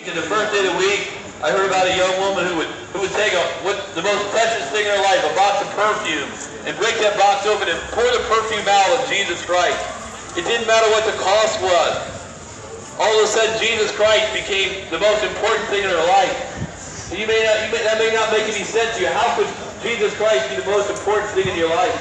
In the first day of the week, I heard about a young woman who would take the most precious thing in her life, a box of perfume, and break that box open and pour the perfume out of Jesus Christ. It didn't matter what the cost was. All of a sudden, Jesus Christ became the most important thing in her life. And that may not make any sense to you. How could Jesus Christ be the most important thing in your life?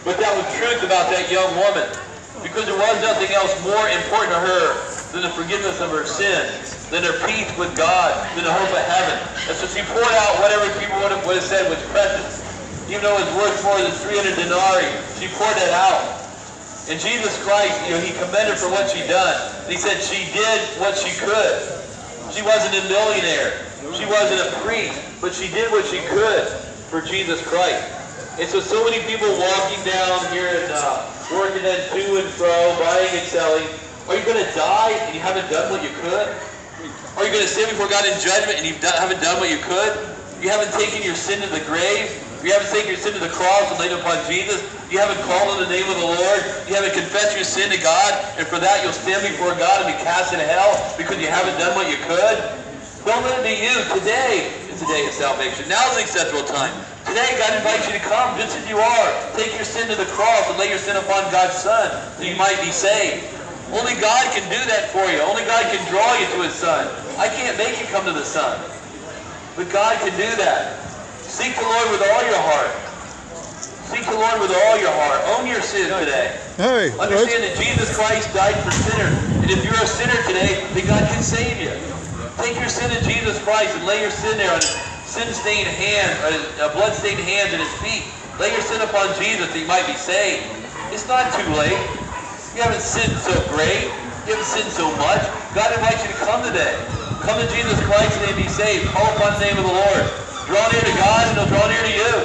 But that was truth about that young woman, because there was nothing else more important to her than the forgiveness of her sins, than her peace with God, than the hope of heaven. And so she poured out whatever people would have said was precious. Even though it was worth more than 300 denarii, she poured that out. And Jesus Christ, he commended her for what she done. And he said she did what she could. She wasn't a millionaire. She wasn't a priest. But she did what she could for Jesus Christ. And so many people walking down here and working then to and fro, buying and selling. Are you going to die and you haven't done what you could? Are you going to stand before God in judgment and you haven't done what you could? You haven't taken your sin to the grave? You haven't taken your sin to the cross and laid it upon Jesus? You haven't called on the name of the Lord? You haven't confessed your sin to God? And for that you'll stand before God and be cast into hell because you haven't done what you could? Don't let it be you. Today is the day of salvation. Now is the acceptable time. Today God invites you to come just as you are. Take your sin to the cross and lay your sin upon God's Son so you might be saved. Only God can do that for you. Only God can draw you to His Son. I can't make you come to the Son. But God can do that. Seek the Lord with all your heart. Seek the Lord with all your heart. Own your sin today. Hey, understand that Jesus Christ died for sinners. And if you're a sinner today, then God can save you. Take your sin to Jesus Christ and lay your sin there on His sin-stained hands, or blood-stained hands at His feet. Lay your sin upon Jesus that you might be saved. It's not too late. You haven't sinned so great. You haven't sinned so much. God invites you to come today. Come to Jesus Christ and be saved. Call upon the name of the Lord. Draw near to God and He'll draw near to you.